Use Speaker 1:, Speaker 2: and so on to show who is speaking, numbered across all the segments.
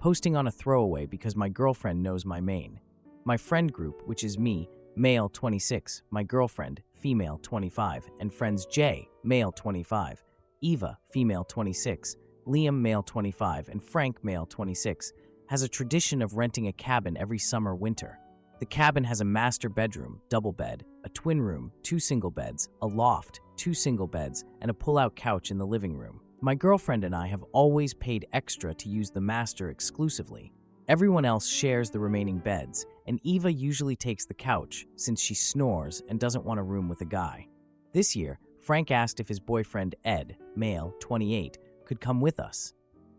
Speaker 1: posting on a throwaway because my girlfriend knows my main. My friend group, which is me, male 26, my girlfriend, female 25, and friends Jay, male 25, Eva, female 26, Liam, male 25, and Frank, male 26, has a tradition of renting a cabin every summer-winter. The cabin has a master bedroom, double bed, a twin room, 2 single beds, a loft, 2 single beds, and a pull-out couch in the living room. My girlfriend and I have always paid extra to use the master exclusively. Everyone else shares the remaining beds, and Eva usually takes the couch since she snores and doesn't want a room with a guy. This year, Frank asked if his boyfriend Ed, male 28, could come with us.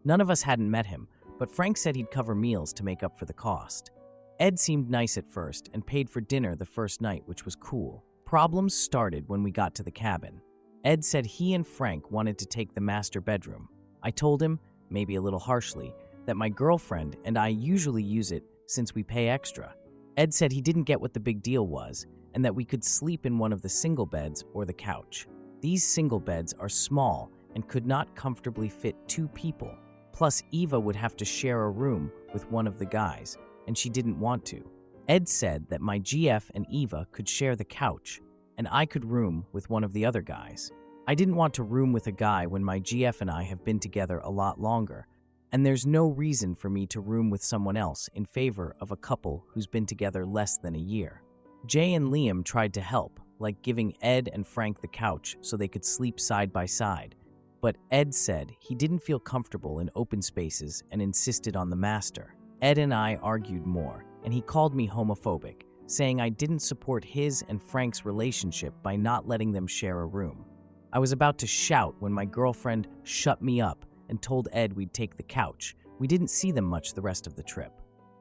Speaker 1: None of us hadn't met him, but Frank said he'd cover meals to make up for the cost. Ed seemed nice at first and paid for dinner the first night, which was cool. Problems started when we got to the cabin. Ed said he and Frank wanted to take the master bedroom. I told him, maybe a little harshly, that my girlfriend and I usually use it since we pay extra. Ed said he didn't get what the big deal was and that we could sleep in one of the single beds or the couch. These single beds are small and could not comfortably fit 2 people. Plus, Eva would have to share a room with one of the guys, and she didn't want to. Ed said that my GF and Eva could share the couch, and I could room with one of the other guys. I didn't want to room with a guy when my GF and I have been together a lot longer, and there's no reason for me to room with someone else in favor of a couple who's been together less than a year. Jay and Liam tried to help, like giving Ed and Frank the couch so they could sleep side by side, but Ed said he didn't feel comfortable in open spaces and insisted on the master. Ed and I argued more, and he called me homophobic, saying I didn't support his and Frank's relationship by not letting them share a room. I was about to shout when my girlfriend shut me up and told Ed we'd take the couch. We didn't see them much the rest of the trip.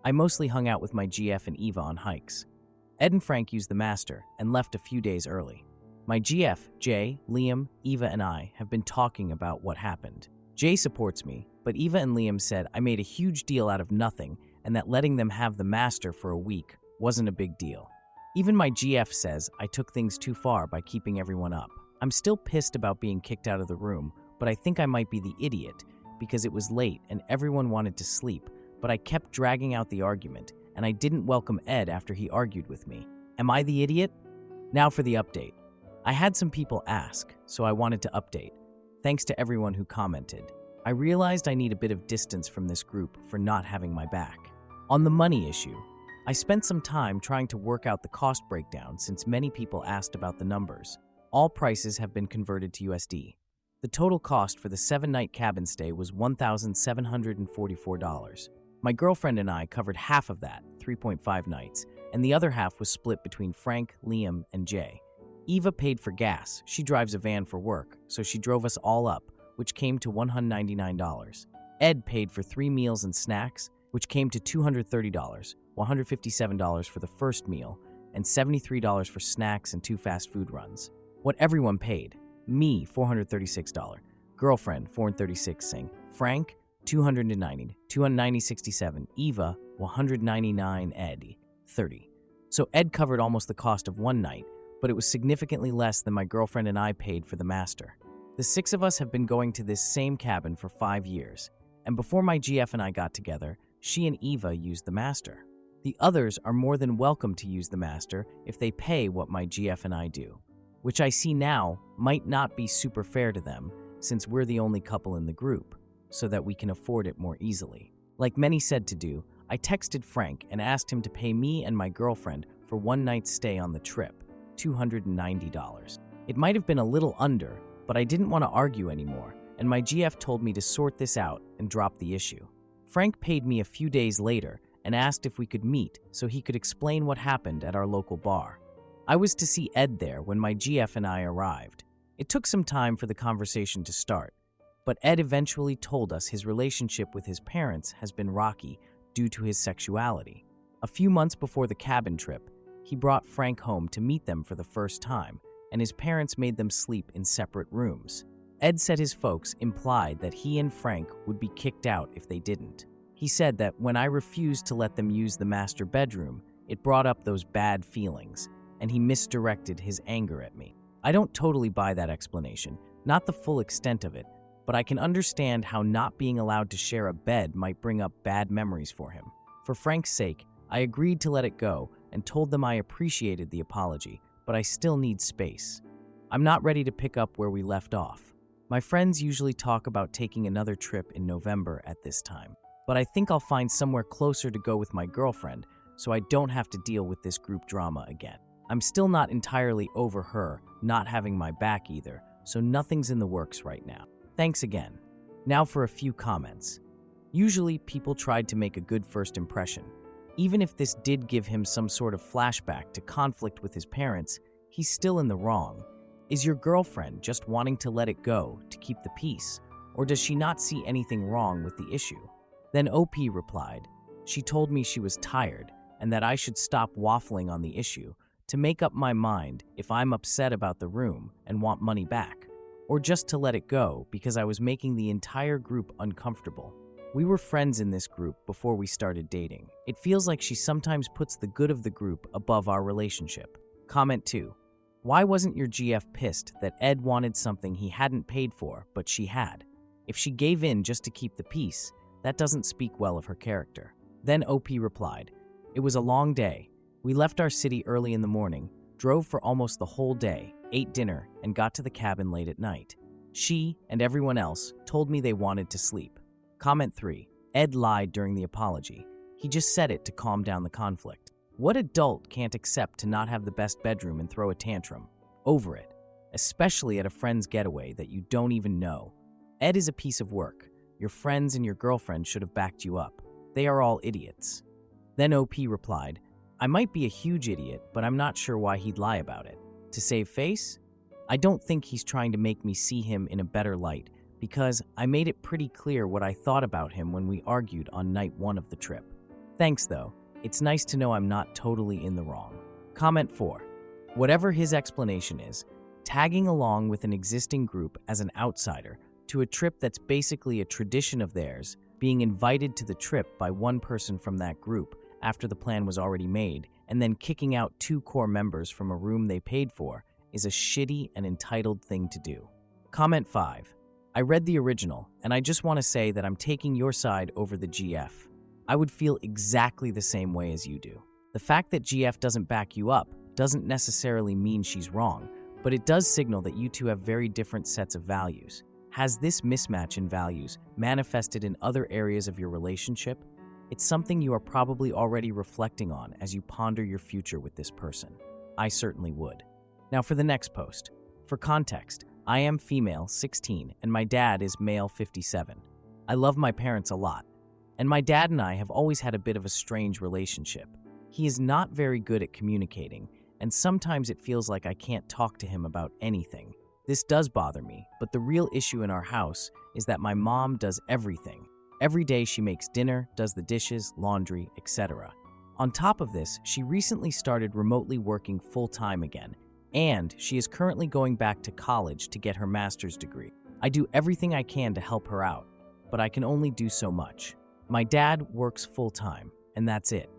Speaker 1: I mostly hung out with my GF and Eva on hikes. Ed and Frank used the master and left a few days early. My GF, Jay, Liam, Eva, and I have been talking about what happened. Jay supports me, but Eva and Liam said I made a huge deal out of nothing and that letting them have the master for a week wasn't a big deal. Even my GF says I took things too far by keeping everyone up. I'm still pissed about being kicked out of the room, but I think I might be the idiot because it was late and everyone wanted to sleep, but I kept dragging out the argument and I didn't welcome Ed after he argued with me. Am I the idiot? Now for the update. I had some people ask, so I wanted to update. Thanks to everyone who commented. I realized I need a bit of distance from this group for not having my back. On the money issue, I spent some time trying to work out the cost breakdown since many people asked about the numbers. All prices have been converted to USD. The total cost for the 7-night cabin stay was $1,744. My girlfriend and I covered half of that, 3.5 nights, and the other half was split between Frank, Liam, and Jay. Eva paid for gas. She drives a van for work, so she drove us all up, which came to $199. Ed paid for 3 meals and snacks, which came to $230, $157 for the first meal, and $73 for snacks and 2 fast food runs. What everyone paid: me, $436, girlfriend, $436, Frank, $290, $290.67, Eva, $199, Ed, $30. So Ed covered almost the cost of one night, but it was significantly less than my girlfriend and I paid for the master. The 6 of us have been going to this same cabin for 5 years, and before my GF and I got together, she and Eva used the master. The others are more than welcome to use the master if they pay what my GF and I do, which I see now might not be super fair to them since we're the only couple in the group, so that we can afford it more easily. Like many said to do, I texted Frank and asked him to pay me and my girlfriend for one night's stay on the trip, $290. It might have been a little under, but I didn't want to argue anymore, and my GF told me to sort this out and drop the issue. Frank paid me a few days later and asked if we could meet so he could explain what happened at our local bar. I was to see Ed there when my GF and I arrived. It took some time for the conversation to start, but Ed eventually told us his relationship with his parents has been rocky due to his sexuality. A few months before the cabin trip, he brought Frank home to meet them for the first time, and his parents made them sleep in separate rooms. Ed said his folks implied that he and Frank would be kicked out if they didn't. He said that when I refused to let them use the master bedroom, it brought up those bad feelings, and he misdirected his anger at me. I don't totally buy that explanation, not the full extent of it, but I can understand how not being allowed to share a bed might bring up bad memories for him. For Frank's sake, I agreed to let it go and told them I appreciated the apology, but I still need space. I'm not ready to pick up where we left off. My friends usually talk about taking another trip in November at this time, but I think I'll find somewhere closer to go with my girlfriend so I don't have to deal with this group drama again. I'm still not entirely over her not having my back either, so nothing's in the works right now. Thanks again. Now for a few comments. Usually, people tried to make a good first impression. Even if this did give him some sort of flashback to conflict with his parents, he's still in the wrong. Is your girlfriend just wanting to let it go to keep the peace, or does she not see anything wrong with the issue? Then OP replied, she told me she was tired and that I should stop waffling on the issue to make up my mind if I'm upset about the room and want money back, or just to let it go because I was making the entire group uncomfortable. We were friends in this group before we started dating. It feels like she sometimes puts the good of the group above our relationship. Comment 2. Why wasn't your GF pissed that Ed wanted something he hadn't paid for, but she had? If she gave in just to keep the peace, that doesn't speak well of her character. Then OP replied, it was a long day. We left our city early in the morning, drove for almost the whole day, ate dinner, and got to the cabin late at night. She and everyone else told me they wanted to sleep. Comment 3. Ed lied during the apology. He just said it to calm down the conflict. What adult can't accept to not have the best bedroom and throw a tantrum? Over it. Especially at a friend's getaway that you don't even know. Ed is a piece of work. Your friends and your girlfriend should have backed you up. They are all idiots. Then OP replied, I might be a huge idiot, but I'm not sure why he'd lie about it. To save face? I don't think he's trying to make me see him in a better light, because I made it pretty clear what I thought about him when we argued on night 1 of the trip. Thanks though, it's nice to know I'm not totally in the wrong. Comment 4. Whatever his explanation is, tagging along with an existing group as an outsider to a trip that's basically a tradition of theirs, being invited to the trip by one person from that group after the plan was already made, and then kicking out 2 core members from a room they paid for, is a shitty and entitled thing to do. Comment 5. I read the original, and I just want to say that I'm taking your side over the GF. I would feel exactly the same way as you do. The fact that GF doesn't back you up doesn't necessarily mean she's wrong, but it does signal that you two have very different sets of values. Has this mismatch in values manifested in other areas of your relationship? It's something you are probably already reflecting on as you ponder your future with this person. I certainly would. Now for the next post. For context, I am female, 16, and my dad is male, 57. I love my parents a lot, and my dad and I have always had a bit of a strange relationship. He is not very good at communicating, and sometimes it feels like I can't talk to him about anything. This does bother me, but the real issue in our house is that my mom does everything. Every day she makes dinner, does the dishes, laundry, etc. On top of this, she recently started remotely working full-time again, and she is currently going back to college to get her master's degree. I do everything I can to help her out, but I can only do so much. My dad works full-time, and that's it.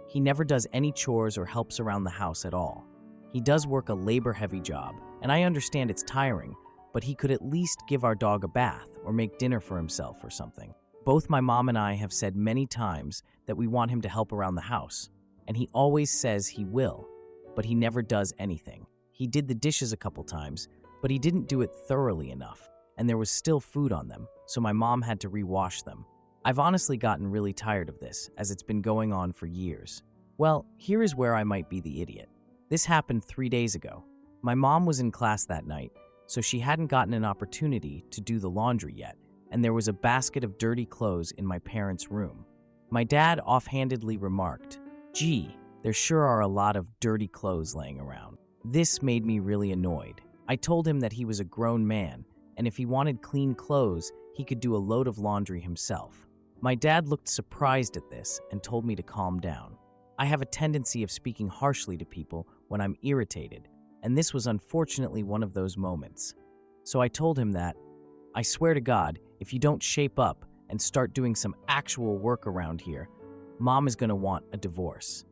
Speaker 1: He never does any chores or helps around the house at all. He does work a labor-heavy job, and I understand it's tiring, but he could at least give our dog a bath or make dinner for himself or something. Both my mom and I have said many times that we want him to help around the house, and he always says he will, but he never does anything. He did the dishes a couple times, but he didn't do it thoroughly enough, and there was still food on them, so my mom had to rewash them. I've honestly gotten really tired of this, as it's been going on for years. Well, here is where I might be the idiot. This happened 3 days ago. My mom was in class that night, so she hadn't gotten an opportunity to do the laundry yet, and there was a basket of dirty clothes in my parents' room. My dad offhandedly remarked, "Gee, there sure are a lot of dirty clothes laying around." This made me really annoyed. I told him that he was a grown man, and if he wanted clean clothes, he could do a load of laundry himself. My dad looked surprised at this and told me to calm down. I have a tendency of speaking harshly to people when I'm irritated, and this was unfortunately one of those moments. So I told him that, I swear to God, if you don't shape up and start doing some actual work around here, Mom is going to want a divorce.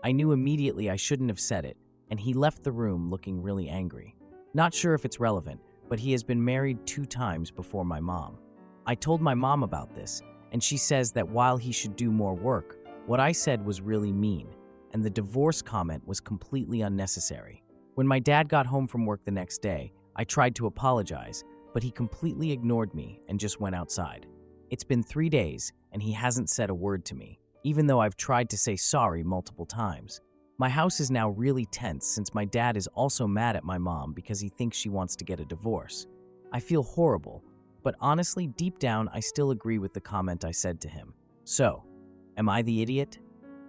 Speaker 1: I knew immediately I shouldn't have said it, and he left the room looking really angry. Not sure if it's relevant, but he has been married 2 times before my mom. I told my mom about this, and she says that while he should do more work, what I said was really mean, and the divorce comment was completely unnecessary. When my dad got home from work the next day, I tried to apologize, but he completely ignored me and just went outside. It's been 3 days, and he hasn't said a word to me, even though I've tried to say sorry multiple times. My house is now really tense since my dad is also mad at my mom because he thinks she wants to get a divorce. I feel horrible, but honestly, deep down, I still agree with the comment I said to him. So, am I the idiot?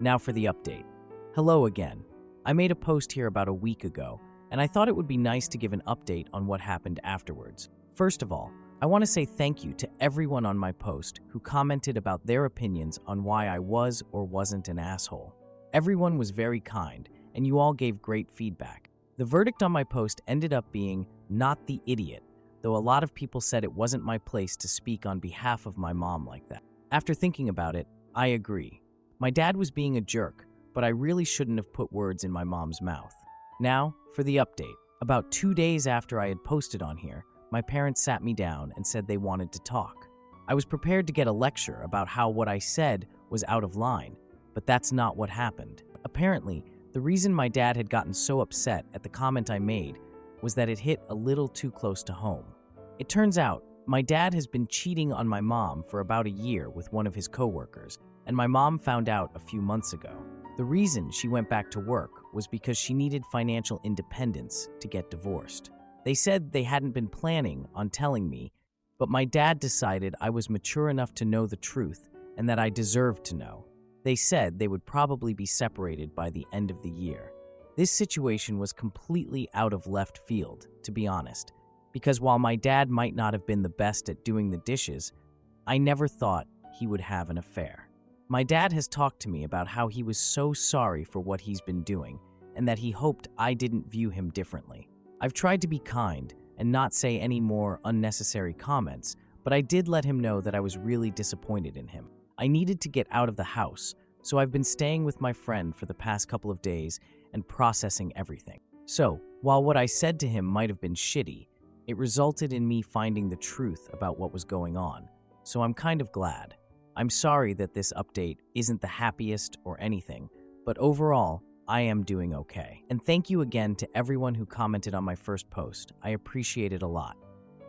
Speaker 1: Now for the update. Hello again. I made a post here about a week ago, and I thought it would be nice to give an update on what happened afterwards. First of all, I want to say thank you to everyone on my post who commented about their opinions on why I was or wasn't an asshole. Everyone was very kind, and you all gave great feedback. The verdict on my post ended up being not the idiot, though a lot of people said it wasn't my place to speak on behalf of my mom like that. After thinking about it, I agree. My dad was being a jerk, but I really shouldn't have put words in my mom's mouth. Now, for the update. About 2 days after I had posted on here, my parents sat me down and said they wanted to talk. I was prepared to get a lecture about how what I said was out of line, but that's not what happened. Apparently, the reason my dad had gotten so upset at the comment I made was that it hit a little too close to home. It turns out, my dad has been cheating on my mom for about a year with one of his coworkers, and my mom found out a few months ago. The reason she went back to work was because she needed financial independence to get divorced. They said they hadn't been planning on telling me, but my dad decided I was mature enough to know the truth and that I deserved to know. They said they would probably be separated by the end of the year. This situation was completely out of left field, to be honest, because while my dad might not have been the best at doing the dishes, I never thought he would have an affair. My dad has talked to me about how he was so sorry for what he's been doing and that he hoped I didn't view him differently. I've tried to be kind and not say any more unnecessary comments, but I did let him know that I was really disappointed in him. I needed to get out of the house, so I've been staying with my friend for the past couple of days and processing everything. So, while what I said to him might have been shitty, it resulted in me finding the truth about what was going on, so I'm kind of glad. I'm sorry that this update isn't the happiest or anything, but overall, I am doing okay. And thank you again to everyone who commented on my first post. I appreciate it a lot.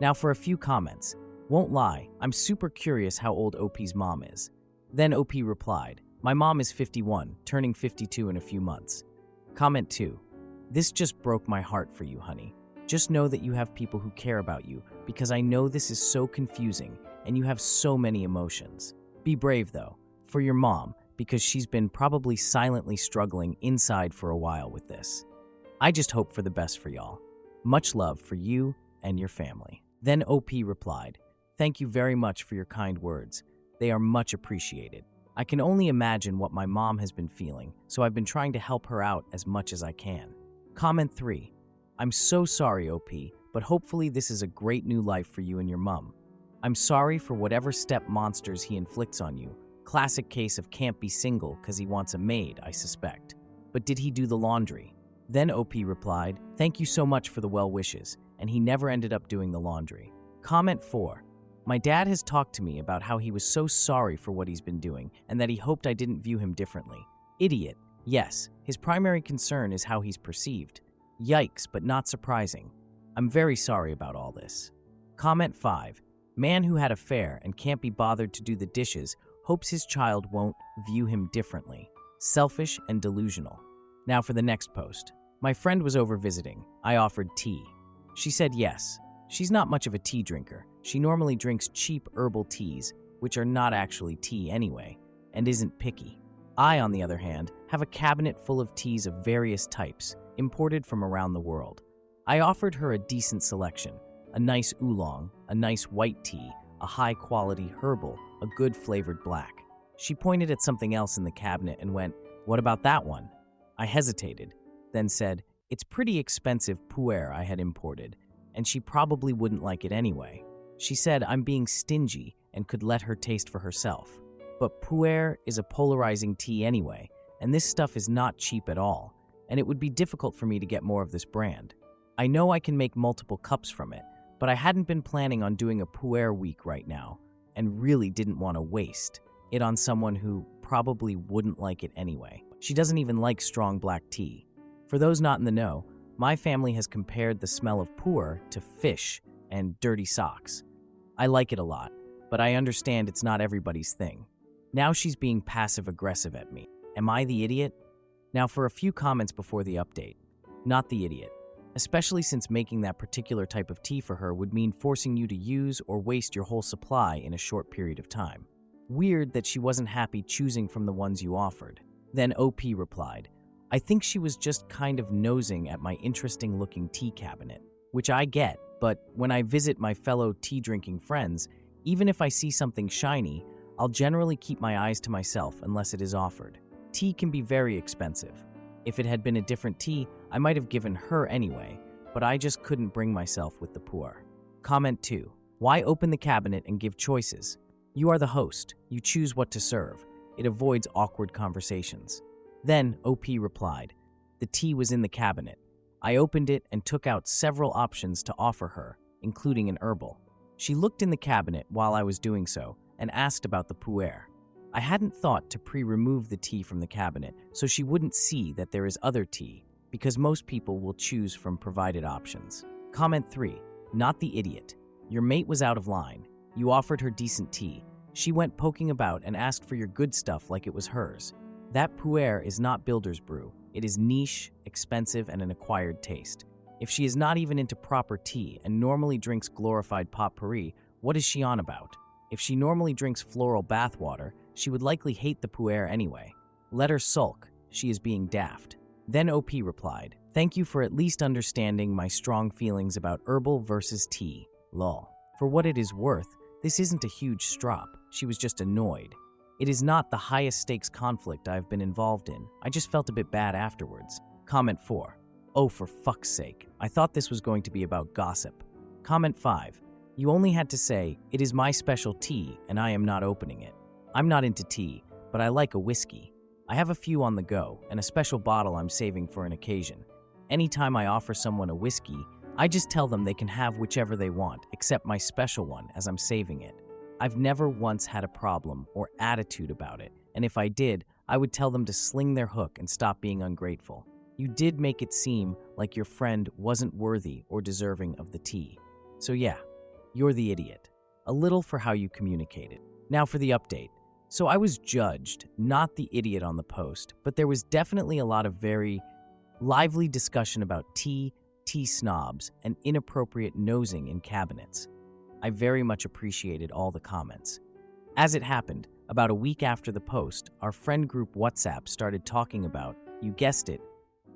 Speaker 1: Now for a few comments. Won't lie, I'm super curious how old OP's mom is. Then OP replied, my mom is 51, turning 52 in a few months. Comment 2. This just broke my heart for you, honey. Just know that you have people who care about you, because I know this is so confusing and you have so many emotions. Be brave though, for your mom, because she's been probably silently struggling inside for a while with this. I just hope for the best for y'all. Much love for you and your family. Then OP replied, thank you very much for your kind words. They are much appreciated. I can only imagine what my mom has been feeling, so I've been trying to help her out as much as I can. Comment 3. I'm so sorry, OP, but hopefully this is a great new life for you and your mom. I'm sorry for whatever step monsters he inflicts on you. Classic case of can't be single because he wants a maid, I suspect. But did he do the laundry? Then OP replied, thank you so much for the well wishes, and he never ended up doing the laundry. Comment 4. My dad has talked to me about how he was so sorry for what he's been doing and that he hoped I didn't view him differently. Idiot. Yes, his primary concern is how he's perceived. Yikes, but not surprising. I'm very sorry about all this. Comment 5. Man who had affair and can't be bothered to do the dishes hopes his child won't view him differently. Selfish and delusional. Now for the next post. My friend was over visiting. I offered tea. She said yes. She's not much of a tea drinker. She normally drinks cheap herbal teas, which are not actually tea anyway, and isn't picky. I, on the other hand, have a cabinet full of teas of various types, imported from around the world. I offered her a decent selection, a nice oolong, a nice white tea, a high-quality herbal, a good flavored black. She pointed at something else in the cabinet and went, "What about that one?" I hesitated, then said, "It's pretty expensive pu'er I had imported, and she probably wouldn't like it anyway." She said I'm being stingy and could let her taste for herself. But pu'er is a polarizing tea anyway, and this stuff is not cheap at all, and it would be difficult for me to get more of this brand. I know I can make multiple cups from it, but I hadn't been planning on doing a pu'er week right now and really didn't want to waste it on someone who probably wouldn't like it anyway. She doesn't even like strong black tea. For those not in the know, my family has compared the smell of pu'er to fish and dirty socks. I like it a lot, but I understand it's not everybody's thing. Now she's being passive-aggressive at me. Am I the idiot? Now for a few comments before the update. Not the idiot, especially since making that particular type of tea for her would mean forcing you to use or waste your whole supply in a short period of time. Weird that she wasn't happy choosing from the ones you offered. Then OP replied, I think she was just kind of nosing at my interesting-looking tea cabinet, which I get, but when I visit my fellow tea-drinking friends, even if I see something shiny, I'll generally keep my eyes to myself unless it is offered. Tea can be very expensive. If it had been a different tea, I might have given her anyway, but I just couldn't bring myself with the pu'er. Comment 2. Why open the cabinet and give choices? You are the host. You choose what to serve. It avoids awkward conversations. Then OP replied, the tea was in the cabinet. I opened it and took out several options to offer her, including an herbal. She looked in the cabinet while I was doing so and asked about the pu'er. I hadn't thought to pre-remove the tea from the cabinet so she wouldn't see that there is other tea, because most people will choose from provided options. Comment 3. Not the idiot. Your mate was out of line. You offered her decent tea. She went poking about and asked for your good stuff like it was hers. That pu'er is not builder's brew. It is niche, expensive, and an acquired taste. If she is not even into proper tea and normally drinks glorified potpourri, what is she on about? If she normally drinks floral bathwater, she would likely hate the pu'er anyway. Let her sulk. She is being daft. Then OP replied, thank you for at least understanding my strong feelings about herbal versus tea. Lol. For what it is worth, this isn't a huge strop. She was just annoyed. It is not the highest stakes conflict I've been involved in. I just felt a bit bad afterwards. Comment 4. Oh, for fuck's sake. I thought this was going to be about gossip. Comment 5. You only had to say, it is my special tea and I am not opening it. I'm not into tea, but I like a whiskey. I have a few on the go and a special bottle I'm saving for an occasion. Anytime I offer someone a whiskey, I just tell them they can have whichever they want, except my special one as I'm saving it. I've never once had a problem or attitude about it, and if I did, I would tell them to sling their hook and stop being ungrateful. You did make it seem like your friend wasn't worthy or deserving of the tea. So yeah, you're the idiot. A little for how you communicated. Now for the update. So I was judged, not the idiot on the post, but there was definitely a lot of very lively discussion about tea snobs, and inappropriate nosing in cabinets. I very much appreciated all the comments. As it happened, about a week after the post, our friend group WhatsApp started talking about, you guessed it,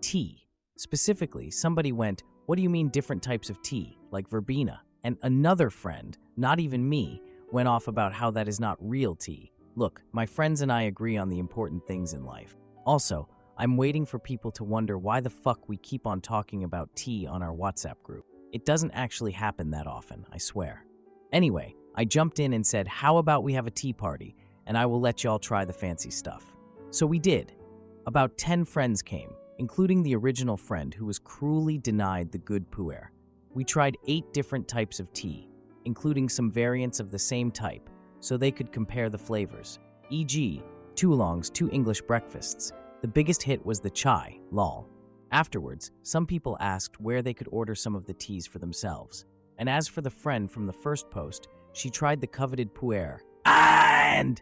Speaker 1: tea. Specifically, somebody went, what do you mean different types of tea, like verbena? And another friend, not even me, went off about how that is not real tea. Look, my friends and I agree on the important things in life. Also, I'm waiting for people to wonder why the fuck we keep on talking about tea on our WhatsApp group. It doesn't actually happen that often, I swear. Anyway, I jumped in and said, how about we have a tea party, and I will let y'all try the fancy stuff. So we did. About 10 friends came, including the original friend who was cruelly denied the good pu'er. We tried 8 different types of tea, including some variants of the same type, so they could compare the flavors, e.g., 2 oolongs, 2 English breakfasts. The biggest hit was the chai, lol. Afterwards, some people asked where they could order some of the teas for themselves. And as for the friend from the first post, she tried the coveted pu'er and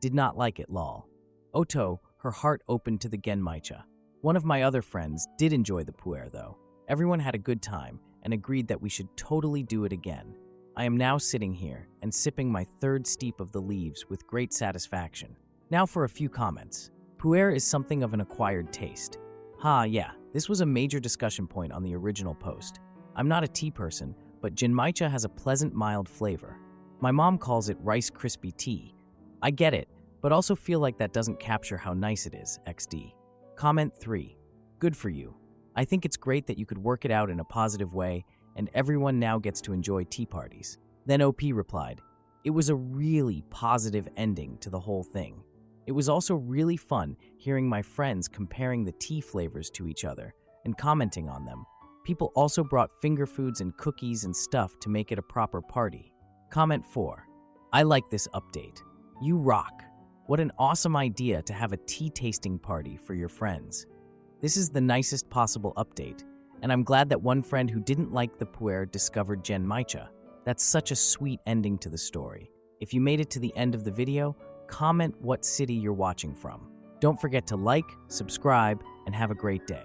Speaker 1: did not like it, lol. Oto, her heart opened to the genmaicha. One of my other friends did enjoy the pu'er though. Everyone had a good time and agreed that we should totally do it again. I am now sitting here and sipping my 3rd steep of the leaves with great satisfaction. Now for a few comments. Pu'er is something of an acquired taste. Yeah, this was a major discussion point on the original post. I'm not a tea person, but genmaicha has a pleasant mild flavor. My mom calls it Rice Krispie tea. I get it, but also feel like that doesn't capture how nice it is, XD. Comment 3. Good for you. I think it's great that you could work it out in a positive way, and everyone now gets to enjoy tea parties. Then OP replied, it was a really positive ending to the whole thing. It was also really fun hearing my friends comparing the tea flavors to each other and commenting on them. People also brought finger foods and cookies and stuff to make it a proper party. Comment 4. I like this update. You rock. What an awesome idea to have a tea tasting party for your friends. This is the nicest possible update, and I'm glad that one friend who didn't like the puer discovered Gen Maicha. That's such a sweet ending to the story. If you made it to the end of the video, comment what city you're watching from. Don't forget to like, subscribe, and have a great day.